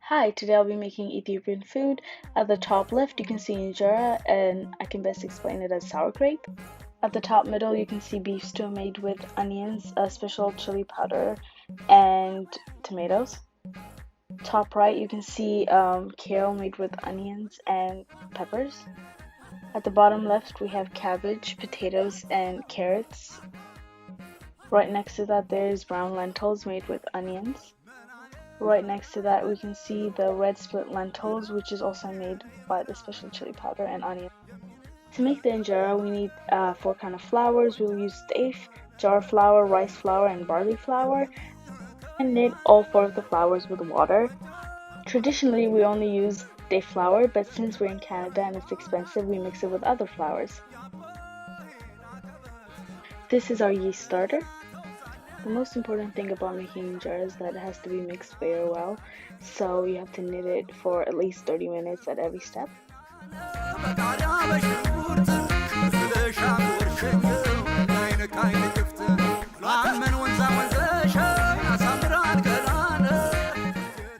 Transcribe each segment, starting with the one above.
Hi, today I'll be making Ethiopian food. At the top left, you can see injera, and I can best explain it as sour crepe. At the top middle, you can see beef stew made with onions, a special chili powder, and tomatoes. Top right, you can see kale made with onions and peppers. At the bottom left, we have cabbage, potatoes, and carrots. Right next to that, there's brown lentils made with onions. Right next to that, we can see the red split lentils, which is also made by the special chili powder and onion. To make the injera, we need 4 kinds of flours. We'll use teff, jar flour, rice flour, and barley flour, and knead all 4 of the flours with water. Traditionally, we only use teff flour, but since we're in Canada and it's expensive, we mix it with other flours. This is our yeast starter. The most important thing about making injera is that it has to be mixed very well, so you have to knit it for at least 30 minutes at every step.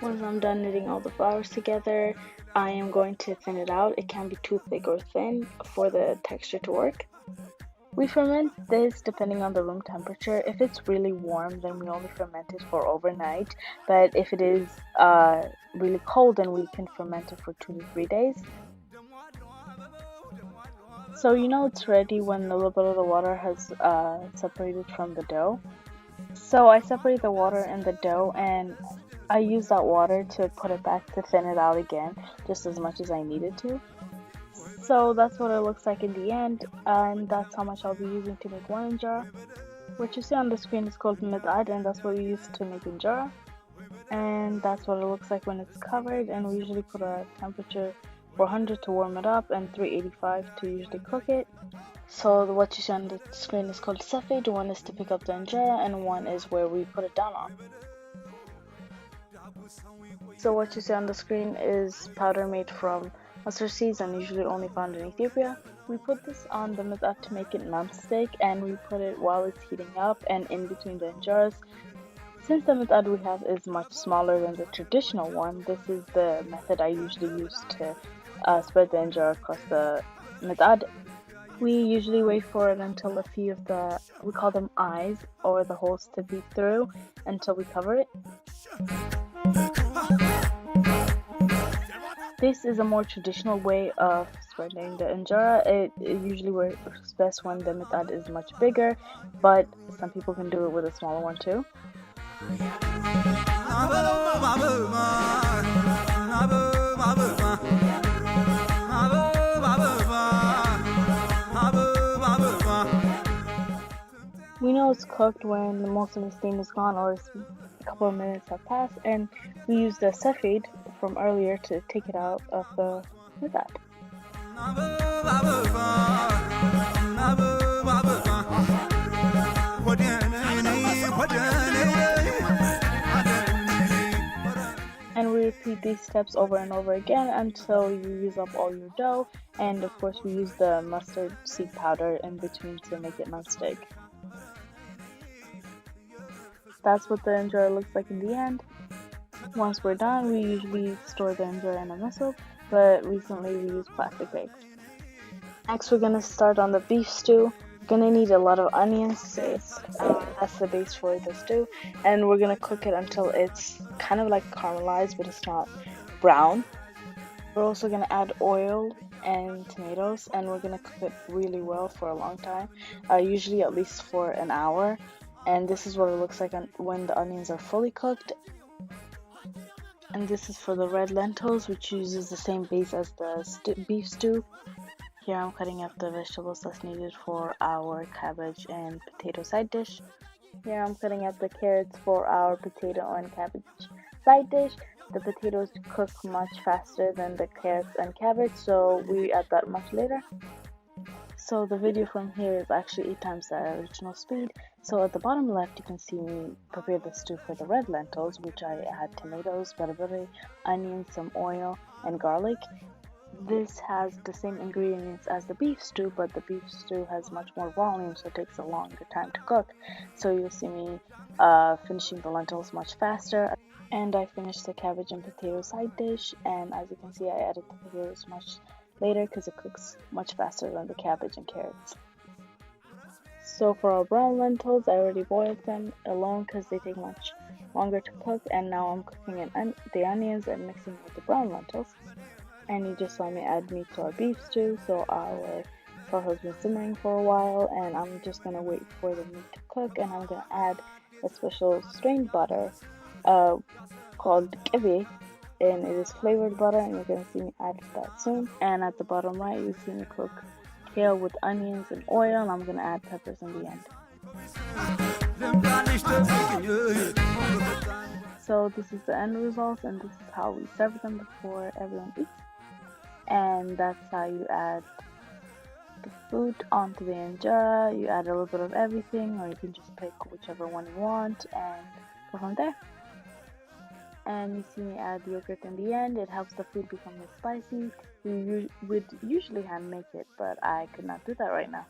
Once I'm done knitting all the flours together, I am going to thin it out. It can be too thick or thin for the texture to work. We ferment this depending on the room temperature. If it's really warm, then we only ferment it for overnight. But if it is really cold, then we can ferment it for 2 to 3 days. So you know it's ready when a little bit of the water has separated from the dough. So I separate the water and the dough, and I use that water to put it back to thin it out again, just as much as I needed to. So that's what it looks like in the end, and that's how much I'll be using to make one injera. What you see on the screen is called midad, and that's what we use to make injera. And that's what it looks like when it's covered, and we usually put a temperature 400 to warm it up and 385 to usually cook it. So what you see on the screen is called safed. One is to pick up the injera, and one is where we put it down on. So what you see on the screen is powder made from mustard seeds and usually only found in Ethiopia. We put this on the midad to make it non-stick, and we put it while it's heating up and in between the injeras. Since the midad we have is much smaller than the traditional one, this is the method I usually use to spread the injera across the midad. We usually wait for it until a few of the, we call them eyes, or the holes to beat through until we cover it. This is a more traditional way of spreading the injera. It usually works best when the midad is much bigger, but some people can do it with a smaller one too. We know it's cooked when most of the steam is gone or a couple of minutes have passed, and we use the safed from earlier to take it out of the midad. And we repeat these steps over and over again until you use up all your dough, and of course we use the mustard seed powder in between to make it non-stick. That's what the injera looks like in the end. Once we're done, we usually store the injera in a missile, but recently we use plastic bags. Next, we're gonna start on the beef stew. We're gonna need a lot of onions. That's the base for the stew, and we're gonna cook it until it's kind of like caramelized, but it's not brown. We're also gonna add oil and tomatoes, and we're gonna cook it really well for a long time, usually at least for an hour. And this is what it looks like when the onions are fully cooked. And this is for the red lentils, which uses the same base as the beef stew. Here I'm cutting up the vegetables that's needed for our cabbage and potato side dish. Here I'm cutting up the carrots for our potato and cabbage side dish. The potatoes cook much faster than the carrots and cabbage, so we add that much later. So the video from here is actually 8 times the original speed. So at the bottom left, you can see me prepare the stew for the red lentils, which I add tomatoes, berbere, onions, some oil, and garlic. This has the same ingredients as the beef stew, but the beef stew has much more volume, so it takes a longer time to cook. So you'll see me finishing the lentils much faster. And I finished the cabbage and potato side dish, and as you can see, I added the potatoes much later because it cooks much faster than the cabbage and carrots. So for our brown lentils, I already boiled them alone because they take much longer to cook, and now I'm cooking in the onions and mixing with the brown lentils. And you just saw me add meat to our beef stew, so our sauce has been simmering for a while, and I'm just gonna wait for the meat to cook, and I'm gonna add a special strained butter called kiwi, and it is flavored butter, and you're gonna see me add that soon. And at the bottom right, you see me cook kale with onions and oil, and I'm gonna add peppers in the end. So this is the end result, and this is how we serve them before everyone eats. And that's how you add the food onto the injera. You add a little bit of everything, or you can just pick whichever one you want and go from there. And you see me add yogurt in the end. It helps the food become less spicy. We would usually hand make it, but I could not do that right now.